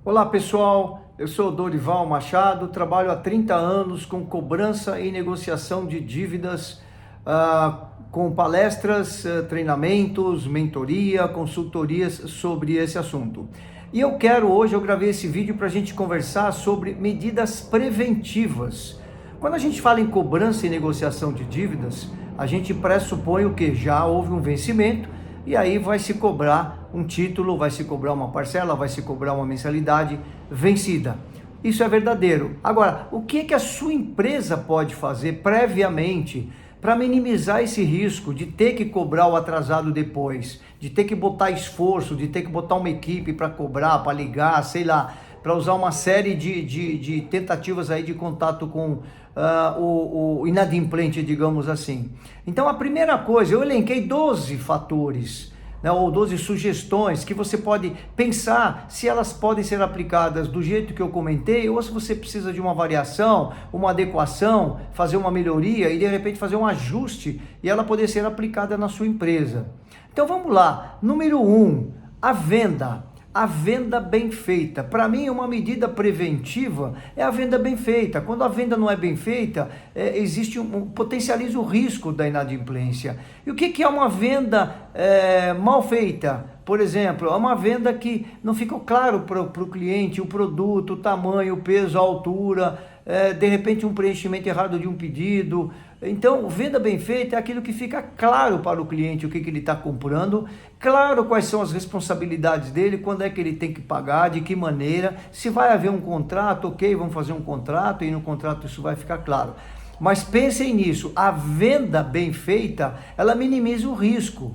Olá pessoal, eu sou Dorival Machado, trabalho há 30 anos com cobrança e negociação de dívidas, com palestras, treinamentos, mentoria, consultorias sobre esse assunto. E eu gravei esse vídeo para a gente conversar sobre medidas preventivas. Quando a gente fala em cobrança e negociação de dívidas, a gente pressupõe o que? Já houve um vencimento, e aí vai se cobrar um título, vai se cobrar uma parcela, vai se cobrar uma mensalidade vencida. Isso é verdadeiro. Agora, o que a sua empresa pode fazer previamente para minimizar esse risco de ter que cobrar o atrasado depois, de ter que botar esforço, de ter que botar uma equipe para cobrar, para ligar, sei lá, para usar uma série de tentativas aí de contato com o inadimplente, digamos assim. Então a primeira coisa, eu elenquei 12 fatores, né, ou 12 sugestões que você pode pensar se elas podem ser aplicadas do jeito que eu comentei, ou se você precisa de uma variação, uma adequação, fazer uma melhoria e de repente fazer um ajuste e ela poder ser aplicada na sua empresa. Então vamos lá, número 1, a venda. A venda bem feita. Para mim, uma medida preventiva é a venda bem feita. Quando a venda não é bem feita, potencializa o risco da inadimplência. E o que é uma venda mal feita? Por exemplo, é uma venda que não ficou claro para o cliente o produto, o tamanho, o peso, a altura, de repente um preenchimento errado de um pedido. Então, venda bem feita é aquilo que fica claro para o cliente o que ele está comprando, claro quais são as responsabilidades dele, quando é que ele tem que pagar, de que maneira, se vai haver um contrato, ok, vamos fazer um contrato e no contrato isso vai ficar claro. Mas pensem nisso, a venda bem feita, ela minimiza o risco.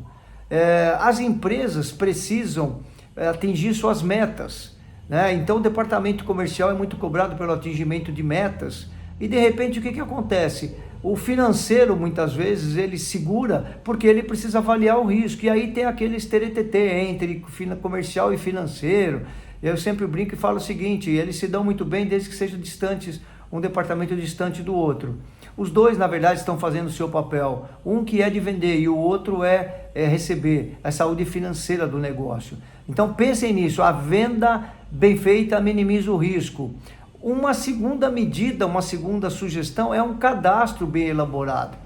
As empresas precisam atingir suas metas, né? Então o departamento comercial é muito cobrado pelo atingimento de metas e de repente o que acontece? O financeiro muitas vezes ele segura porque ele precisa avaliar o risco e aí tem aquele teretetê entre comercial e financeiro. Eu sempre brinco e falo o seguinte, eles se dão muito bem desde que sejam distantes, um departamento distante do outro. Os dois, na verdade, estão fazendo o seu papel. Um que é de vender e o outro é receber a saúde financeira do negócio. Então pensem nisso, a venda bem feita minimiza o risco. Uma segunda medida, uma segunda sugestão é um cadastro bem elaborado.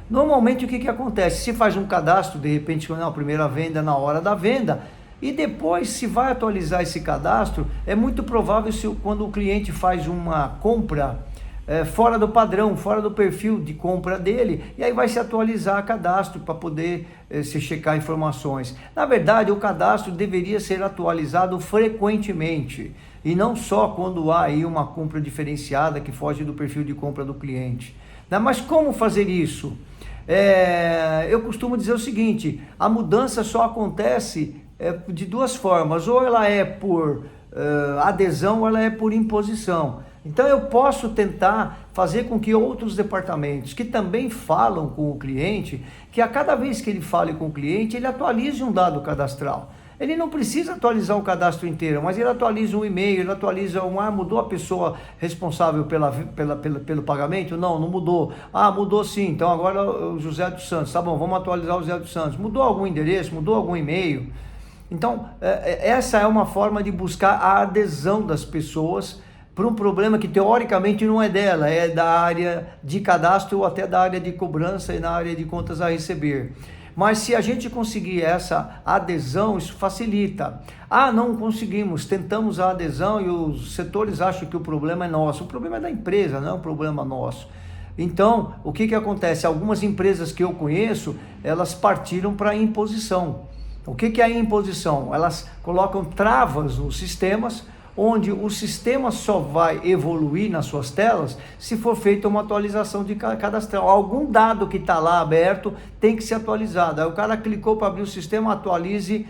Normalmente o que acontece? Se faz um cadastro, de repente, na primeira venda, na hora da venda, e depois se vai atualizar esse cadastro, é muito provável quando o cliente faz uma compra fora do padrão, fora do perfil de compra dele, e aí vai se atualizar o cadastro para poder se checar informações. Na verdade, o cadastro deveria ser atualizado frequentemente, e não só quando há aí uma compra diferenciada que foge do perfil de compra do cliente. Mas como fazer isso? Eu costumo dizer o seguinte, a mudança só acontece de duas formas, ou ela é por adesão ou ela é por imposição. Então eu posso tentar fazer com que outros departamentos que também falam com o cliente, que a cada vez que ele fale com o cliente, ele atualize um dado cadastral. Ele não precisa atualizar o cadastro inteiro, mas ele atualiza um e-mail, ele atualiza mudou a pessoa responsável pelo pagamento? Não mudou. Mudou sim, então agora o José dos Santos, tá bom, vamos atualizar o José dos Santos. Mudou algum endereço, mudou algum e-mail? Então, essa é uma forma de buscar a adesão das pessoas para um problema que teoricamente não é dela, é da área de cadastro ou até da área de cobrança e na área de contas a receber. Mas se a gente conseguir essa adesão, isso facilita. Não conseguimos, tentamos a adesão e os setores acham que o problema é nosso. O problema é da empresa, não é um problema nosso. Então, o que acontece? Algumas empresas que eu conheço, elas partiram para a imposição. O que é a imposição? Elas colocam travas nos sistemas, onde o sistema só vai evoluir nas suas telas se for feita uma atualização de cadastral. Algum dado que está lá aberto tem que ser atualizado. Aí o cara clicou para abrir o sistema, atualize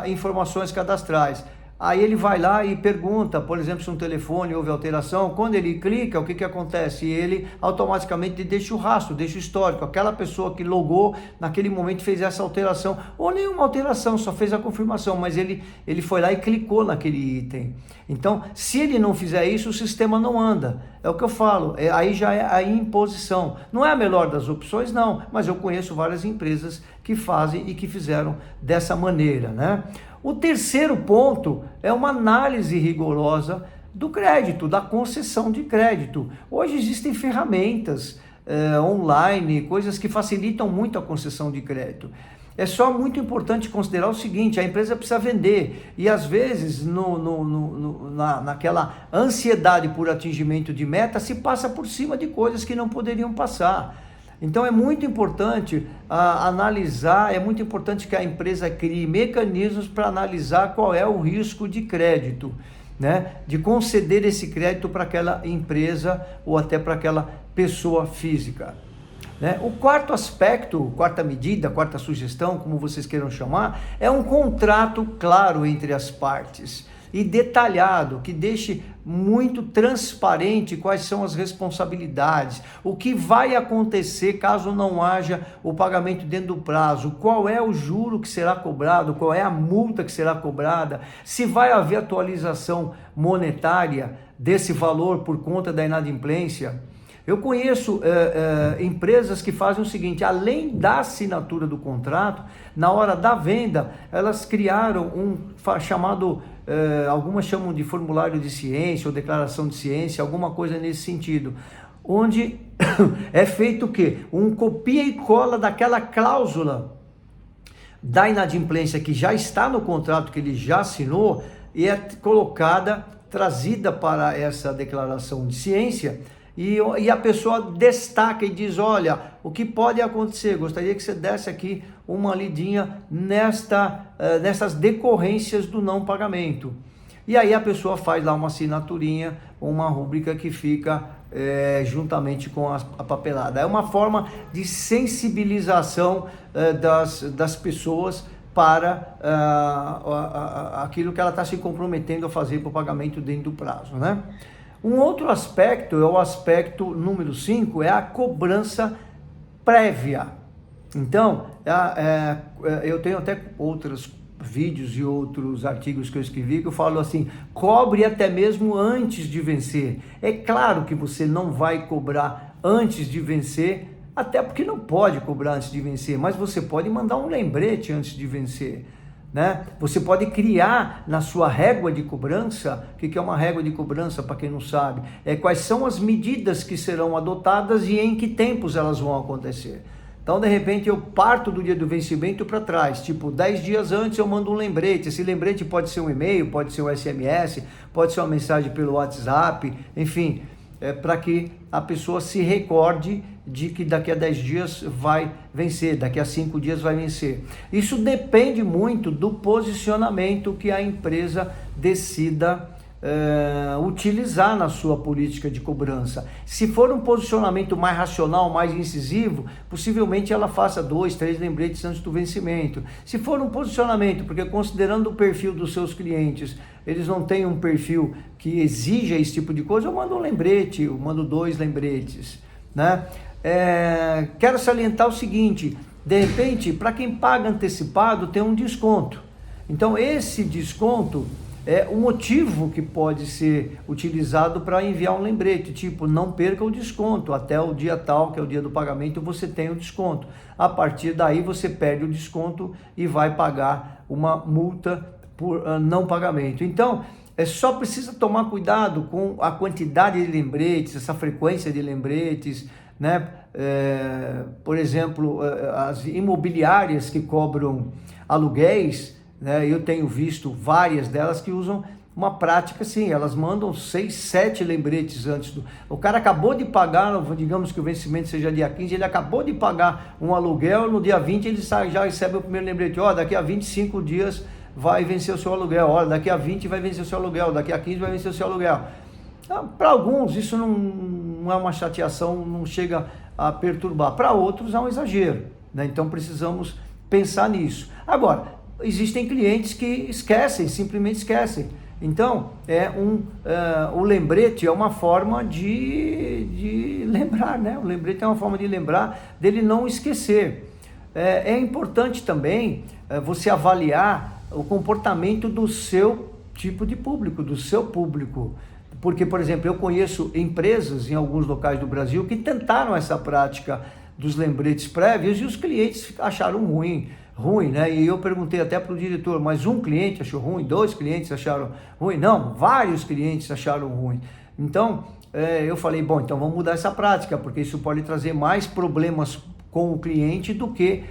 informações cadastrais. Aí ele vai lá e pergunta, por exemplo, se um telefone houve alteração. Quando ele clica, o que acontece? Ele automaticamente deixa o rastro, deixa o histórico. Aquela pessoa que logou, naquele momento fez essa alteração, ou nenhuma alteração, só fez a confirmação, mas ele foi lá e clicou naquele item. Então, se ele não fizer isso, o sistema não anda. É o que eu falo, aí já é a imposição. Não é a melhor das opções, não, mas eu conheço várias empresas que fazem e que fizeram dessa maneira, né? O terceiro ponto é uma análise rigorosa do crédito, da concessão de crédito. Hoje existem ferramentas online, coisas que facilitam muito a concessão de crédito. É só muito importante considerar o seguinte: a empresa precisa vender e às vezes naquela ansiedade por atingimento de meta se passa por cima de coisas que não poderiam passar. Então é muito importante analisar, é muito importante que a empresa crie mecanismos para analisar qual é o risco de crédito, né? De conceder esse crédito para aquela empresa ou até para aquela pessoa física. Né? O quarto aspecto, quarta medida, quarta sugestão, como vocês queiram chamar, é um contrato claro entre as partes e detalhado, que deixe muito transparente quais são as responsabilidades, o que vai acontecer caso não haja o pagamento dentro do prazo, qual é o juro que será cobrado, qual é a multa que será cobrada, se vai haver atualização monetária desse valor por conta da inadimplência. Eu conheço empresas que fazem o seguinte: além da assinatura do contrato, na hora da venda, elas criaram um chamado, algumas chamam de formulário de ciência ou declaração de ciência, alguma coisa nesse sentido, onde é feito o quê? Um copia e cola daquela cláusula da inadimplência que já está no contrato, que ele já assinou, e é colocada, trazida para essa declaração de ciência. E a pessoa destaca e diz: olha, o que pode acontecer, gostaria que você desse aqui uma lidinha nessas decorrências do não pagamento. E aí a pessoa faz lá uma assinaturinha, uma rúbrica que fica juntamente com a papelada. É uma forma de sensibilização das pessoas para aquilo que ela está se comprometendo a fazer para o pagamento dentro do prazo, né? Um outro aspecto, é o aspecto número 5, é a cobrança prévia. Então, eu tenho até outros vídeos e outros artigos que eu escrevi que eu falo assim: cobre até mesmo antes de vencer. É claro que você não vai cobrar antes de vencer, até porque não pode cobrar antes de vencer, mas você pode mandar um lembrete antes de vencer. Né? Você pode criar na sua régua de cobrança. O que é uma régua de cobrança, para quem não sabe? Quais são as medidas que serão adotadas e em que tempos elas vão acontecer. Então, de repente, eu parto do dia do vencimento para trás, tipo 10 dias antes eu mando um lembrete. Esse lembrete pode ser um e-mail, pode ser um SMS, pode ser uma mensagem pelo WhatsApp, enfim, para que a pessoa se recorde de que daqui a 10 dias vai vencer, daqui a 5 dias vai vencer. Isso depende muito do posicionamento que a empresa decida utilizar na sua política de cobrança. Se for um posicionamento mais racional, mais incisivo, possivelmente ela faça 2, 3 lembretes antes do vencimento. Se for um posicionamento, porque considerando o perfil dos seus clientes, eles não têm um perfil que exija esse tipo de coisa, eu mando um lembrete, eu mando 2 lembretes, né? Quero salientar o seguinte: de repente, para quem paga antecipado, tem um desconto. Então, esse desconto é o motivo que pode ser utilizado para enviar um lembrete, tipo: não perca o desconto, até o dia tal, que é o dia do pagamento, você tem o desconto. A partir daí, você perde o desconto e vai pagar uma multa por não pagamento. Então, só precisa tomar cuidado com a quantidade de lembretes, essa frequência de lembretes, né? Por exemplo, as imobiliárias que cobram aluguéis, né? Eu tenho visto várias delas que usam uma prática assim: elas mandam 6, 7 lembretes antes do... O cara acabou de pagar, digamos que o vencimento seja dia 15, ele acabou de pagar um aluguel, no dia 20 ele já recebe o primeiro lembrete: daqui a 25 dias vai vencer o seu aluguel, daqui a 20 vai vencer o seu aluguel, daqui a 15 vai vencer o seu aluguel. Para alguns isso não é uma chateação, não chega a perturbar. Para outros é um exagero, né? Então precisamos pensar nisso. Agora, existem clientes que esquecem, simplesmente esquecem. Então, o lembrete é uma forma de lembrar, né? O lembrete é uma forma de lembrar, dele não esquecer. É importante também você avaliar o comportamento do seu tipo de público, do seu público. Porque, por exemplo, eu conheço empresas em alguns locais do Brasil que tentaram essa prática dos lembretes prévios e os clientes acharam ruim, né? E eu perguntei até para o diretor, mas um cliente achou ruim, 2 clientes acharam ruim? Não, vários clientes acharam ruim. Então, eu falei, bom, então vamos mudar essa prática, porque isso pode trazer mais problemas com o cliente do que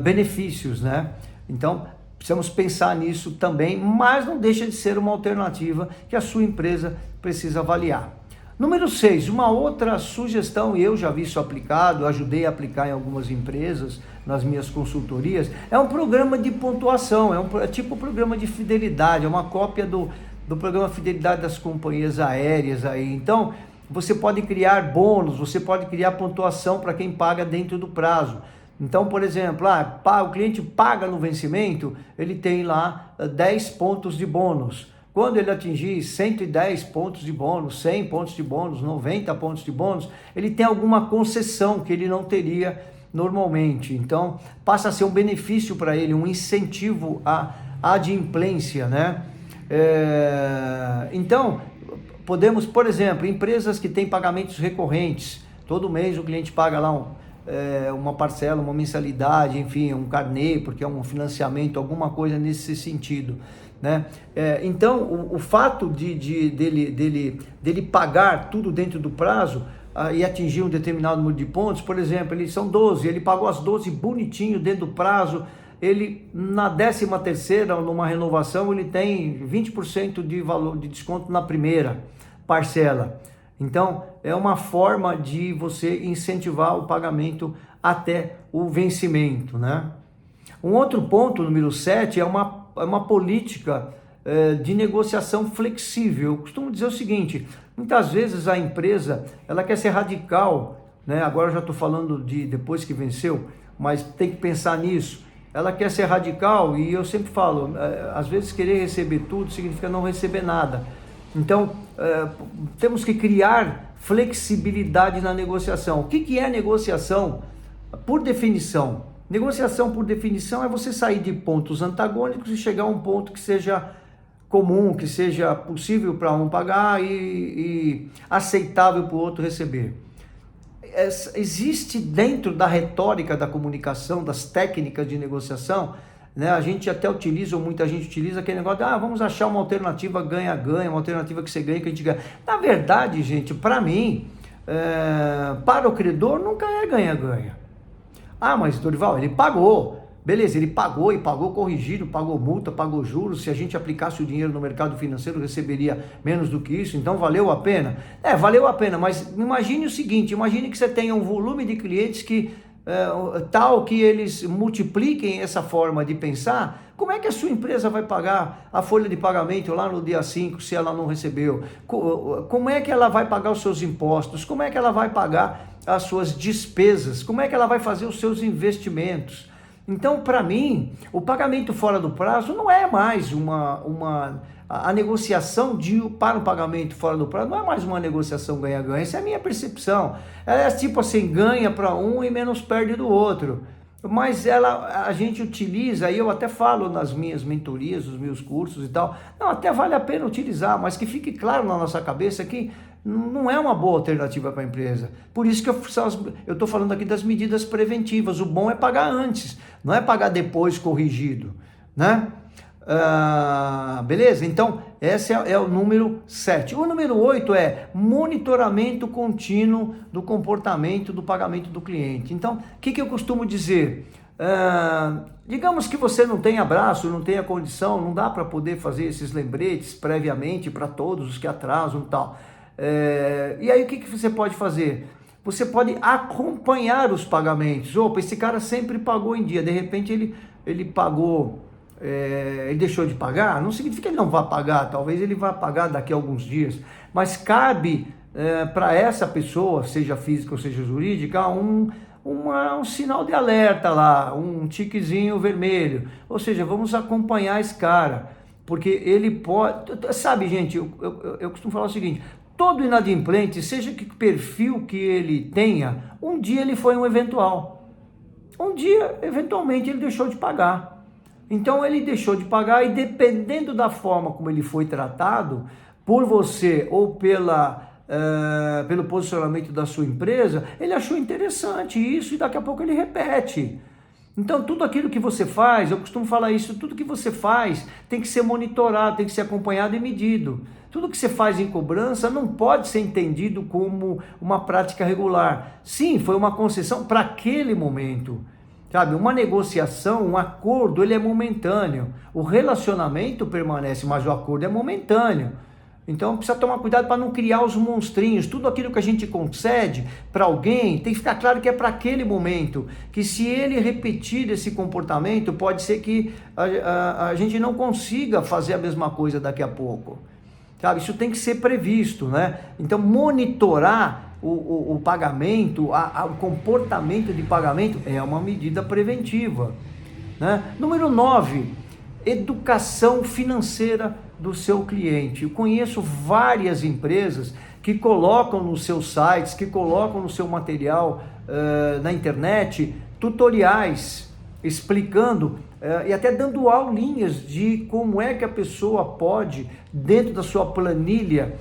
benefícios, né? Então, precisamos pensar nisso também, mas não deixa de ser uma alternativa que a sua empresa precisa avaliar. Número 6, uma outra sugestão, e eu já vi isso aplicado, ajudei a aplicar em algumas empresas, nas minhas consultorias, é um programa de pontuação, é tipo um programa de fidelidade, é uma cópia do programa Fidelidade das companhias aéreas aí. Então, você pode criar bônus, você pode criar pontuação para quem paga dentro do prazo. Então, por exemplo, o cliente paga no vencimento, ele tem lá 10 pontos de bônus. Quando ele atingir 110 pontos de bônus, 100 pontos de bônus, 90 pontos de bônus, ele tem alguma concessão que ele não teria normalmente. Então, passa a ser um benefício para ele, um incentivo à adimplência, né? Então, podemos, por exemplo, empresas que têm pagamentos recorrentes, todo mês o cliente paga lá uma parcela, uma mensalidade, enfim, um carnê, porque é um financiamento, alguma coisa nesse sentido, né? Então, o fato dele pagar tudo dentro do prazo e atingir um determinado número de pontos, por exemplo, eles são 12, ele pagou as 12 bonitinho dentro do prazo, ele na 13ª, numa renovação, ele tem 20% de valor de desconto na primeira parcela. Então, é uma forma de você incentivar o pagamento até o vencimento, né? Um outro ponto, número 7, é uma política de negociação flexível. Eu costumo dizer o seguinte, muitas vezes a empresa, ela quer ser radical, né? Agora eu já estou falando de depois que venceu, mas tem que pensar nisso. Ela quer ser radical e eu sempre falo, às vezes querer receber tudo significa não receber nada. Então, temos que criar flexibilidade na negociação. O que é negociação? Por definição, negociação por definição é você sair de pontos antagônicos e chegar a um ponto que seja comum, que seja possível para um pagar e aceitável para o outro receber. Existe dentro da retórica da comunicação, das técnicas de negociação, né? A gente até utiliza, ou muita gente utiliza aquele negócio de, vamos achar uma alternativa ganha-ganha, uma alternativa que você ganha, que a gente ganha. Na verdade, gente, para mim, para o credor nunca é ganha-ganha. Mas Dorival, ele pagou. Beleza, ele pagou e pagou corrigido, pagou multa, pagou juros. Se a gente aplicasse o dinheiro no mercado financeiro, receberia menos do que isso. Então, valeu a pena? Valeu a pena, mas imagine o seguinte, imagine que você tenha um volume de clientes que tal que eles multipliquem essa forma de pensar. Como é que a sua empresa vai pagar a folha de pagamento lá no dia 5 se ela não recebeu? Como é que ela vai pagar os seus impostos? Como é que ela vai pagar as suas despesas? Como é que ela vai fazer os seus investimentos? Então, para mim, o pagamento fora do prazo não é mais a negociação para o pagamento fora do prazo, não é mais uma negociação ganha-ganha. Essa é a minha percepção. Ela é tipo assim, ganha para um e menos perde do outro. Mas a gente utiliza, e eu até falo nas minhas mentorias, nos meus cursos e tal, não, até vale a pena utilizar, mas que fique claro na nossa cabeça que não é uma boa alternativa para a empresa. Por isso que eu estou falando aqui das medidas preventivas. O bom é pagar antes, não é pagar depois corrigido, né? Beleza? Então, esse é o número 7. O número 8 é monitoramento contínuo do comportamento do pagamento do cliente. Então, o que eu costumo dizer? Digamos que você não tenha braço, não tenha condição, não dá para poder fazer esses lembretes previamente para todos os que atrasam e tal. E aí, o que você pode fazer? Você pode acompanhar os pagamentos. Opa, esse cara sempre pagou em dia, de repente ele pagou... ele deixou de pagar, não significa que ele não vai pagar, talvez ele vá pagar daqui a alguns dias, mas cabe para essa pessoa, seja física ou seja jurídica, um sinal de alerta lá, um tiquezinho vermelho, ou seja, vamos acompanhar esse cara, porque ele pode, sabe gente, eu costumo falar o seguinte, todo inadimplente, seja que perfil que ele tenha, um dia ele foi um eventual, um dia eventualmente ele deixou de pagar. Então ele deixou de pagar e dependendo da forma como ele foi tratado, por você ou pela pelo posicionamento da sua empresa, ele achou interessante isso e daqui a pouco ele repete. Então, tudo aquilo que você faz, eu costumo falar isso, tudo que você faz tem que ser monitorado, tem que ser acompanhado e medido. Tudo que você faz em cobrança não pode ser entendido como uma prática regular. Sim, foi uma concessão para aquele momento. Sabe, uma negociação, um acordo, ele é momentâneo. O relacionamento permanece, mas o acordo é momentâneo. Então precisa tomar cuidado para não criar os monstrinhos. Tudo aquilo que a gente concede para alguém tem que ficar claro que é para aquele momento. Que se ele repetir esse comportamento, pode ser que a gente não consiga fazer a mesma coisa daqui a pouco. Sabe, isso tem que ser previsto, né? Então monitorar o pagamento, o comportamento de pagamento é uma medida preventiva, né? Número 9, educação financeira do seu cliente. Eu conheço várias empresas que colocam nos seus sites, que colocam no seu material na internet, tutoriais explicando e até dando aulinhas de como é que a pessoa pode, dentro da sua planilha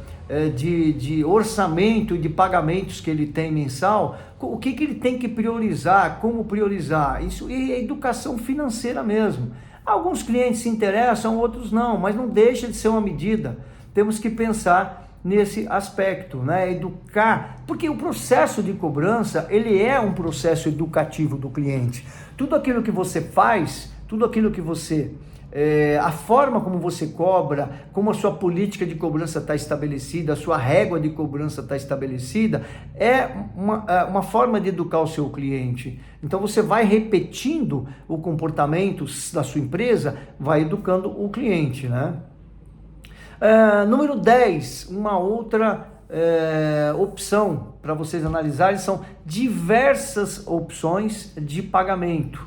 de orçamento e de pagamentos que ele tem mensal, o que ele tem que priorizar, como priorizar. Isso é educação financeira mesmo. Alguns clientes se interessam, outros não, mas não deixa de ser uma medida. Temos que pensar nesse aspecto, né? Educar, porque o processo de cobrança, ele é um processo educativo do cliente. Tudo aquilo que você faz, tudo aquilo que você... a forma como você cobra, como a sua política de cobrança está estabelecida, a sua régua de cobrança está estabelecida, é uma forma de educar o seu cliente. Então você vai repetindo o comportamento da sua empresa, vai educando o cliente, né? Número 10, uma outra opção para vocês analisarem são diversas opções de pagamento.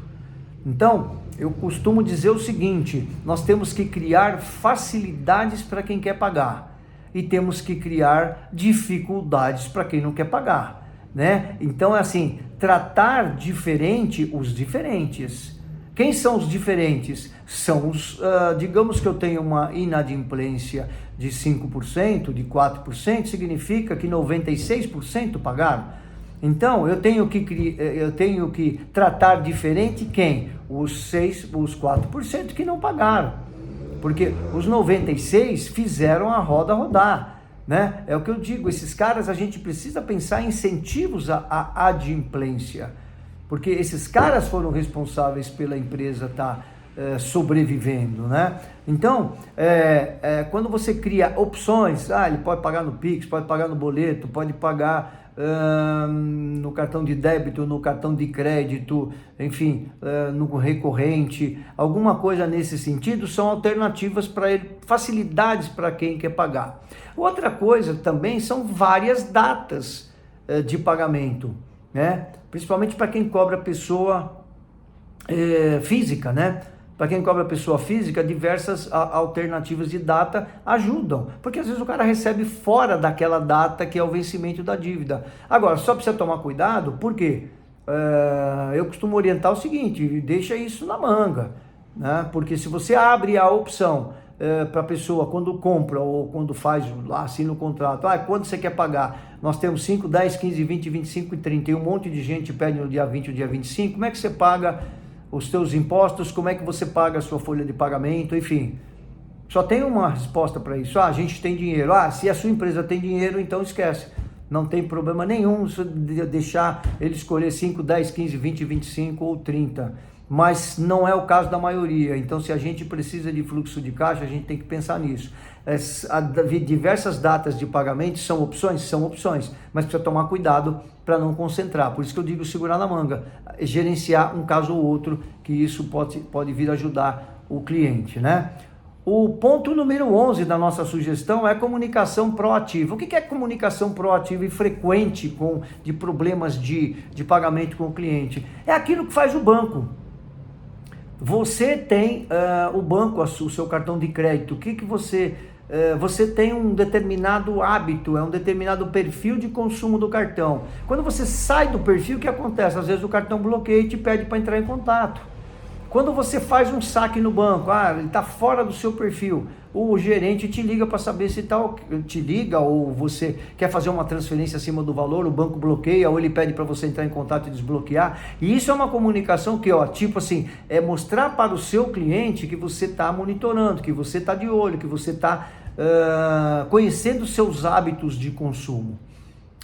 Então, eu costumo dizer o seguinte: nós temos que criar facilidades para quem quer pagar e temos que criar dificuldades para quem não quer pagar, né? Então é assim, tratar diferente os diferentes. Quem são os diferentes? São os, digamos que eu tenho uma inadimplência de 5%, de 4%, significa que 96% pagaram. Então, eu tenho que tratar diferente quem? Os 4% que não pagaram. Porque os 96% fizeram a roda rodar, né? É o que eu digo, esses caras a gente precisa pensar em incentivos à adimplência. Porque esses caras foram responsáveis pela empresa estar sobrevivendo, né? Então, quando você cria opções, ele pode pagar no Pix, pode pagar no boleto, pode pagar no cartão de débito, no cartão de crédito, enfim, no recorrente, alguma coisa nesse sentido, são alternativas para ele, facilidades para quem quer pagar. Outra coisa também são várias datas de pagamento, né? Principalmente para quem cobra pessoa física, né? Para quem cobra pessoa física, diversas alternativas de data ajudam, porque às vezes o cara recebe fora daquela data que é o vencimento da dívida. Agora, só precisa tomar cuidado, porque eu costumo orientar o seguinte: deixa isso na manga, né? Porque se você abre a opção para a pessoa quando compra ou quando faz lá, assina o contrato, quando você quer pagar? Nós temos 5, 10, 15, 20, 25 e 30, e um monte de gente pede no dia 20 e no dia 25, como é que você paga os seus impostos, como é que você paga a sua folha de pagamento, enfim. Só tem uma resposta para isso: a gente tem dinheiro. Se a sua empresa tem dinheiro, então esquece. Não tem problema nenhum de deixar ele escolher 5, 10, 15, 20, 25 ou 30. Mas não é o caso da maioria. Então, se a gente precisa de fluxo de caixa, a gente tem que pensar nisso. Diversas datas de pagamento são opções, mas precisa tomar cuidado para não concentrar. Por isso que eu digo segurar na manga, gerenciar um caso ou outro, que isso pode vir ajudar o cliente, né? O ponto número 11 da nossa sugestão é comunicação proativa. O que é comunicação proativa e frequente de problemas de pagamento com o cliente? É aquilo que faz o banco. Você tem o banco, o seu cartão de crédito. O que você tem um determinado hábito, um determinado perfil de consumo do cartão. Quando você sai do perfil, o que acontece? Às vezes o cartão bloqueia e te pede para entrar em contato. Quando você faz um saque no banco, ele está fora do seu perfil, o gerente te liga para saber se tal, te liga, ou você quer fazer uma transferência acima do valor, o banco bloqueia, ou ele pede para você entrar em contato e desbloquear. E isso é uma comunicação que, ó, tipo assim, é mostrar para o seu cliente que você está monitorando, que você está de olho, que você está conhecendo seus hábitos de consumo,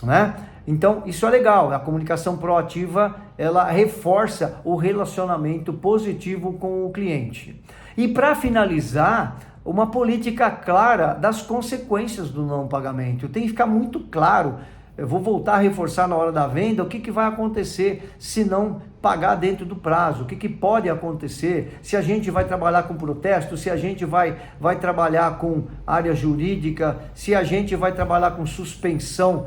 né? Então, isso é legal. A comunicação proativa, ela reforça o relacionamento positivo com o cliente. E para finalizar, uma política clara das consequências do não pagamento. Tem que ficar muito claro. Eu vou voltar a reforçar na hora da venda o que vai acontecer se não pagar dentro do prazo, o que pode acontecer, se a gente vai trabalhar com protesto, se a gente vai trabalhar com área jurídica, se a gente vai trabalhar com suspensão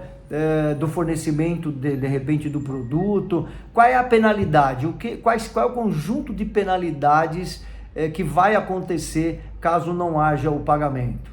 do fornecimento de repente do produto, qual é a penalidade, qual é o conjunto de penalidades que vai acontecer caso não haja o pagamento,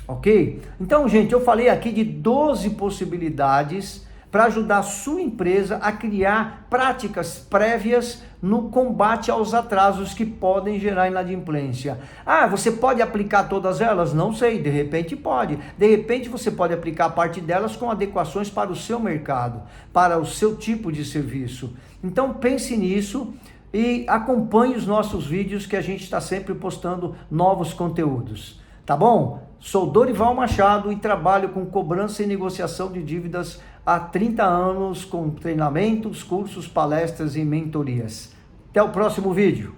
ok? Então, gente, eu falei aqui de 12 possibilidades para ajudar a sua empresa a criar práticas prévias no combate aos atrasos que podem gerar inadimplência. Ah, você pode aplicar todas elas? Não sei, de repente pode. De repente você pode aplicar parte delas com adequações para o seu mercado, para o seu tipo de serviço. Então pense nisso e acompanhe os nossos vídeos, que a gente está sempre postando novos conteúdos. Tá bom? Sou Dorival Machado e trabalho com cobrança e negociação de dívidas há 30 anos com treinamentos, cursos, palestras e mentorias. Até o próximo vídeo.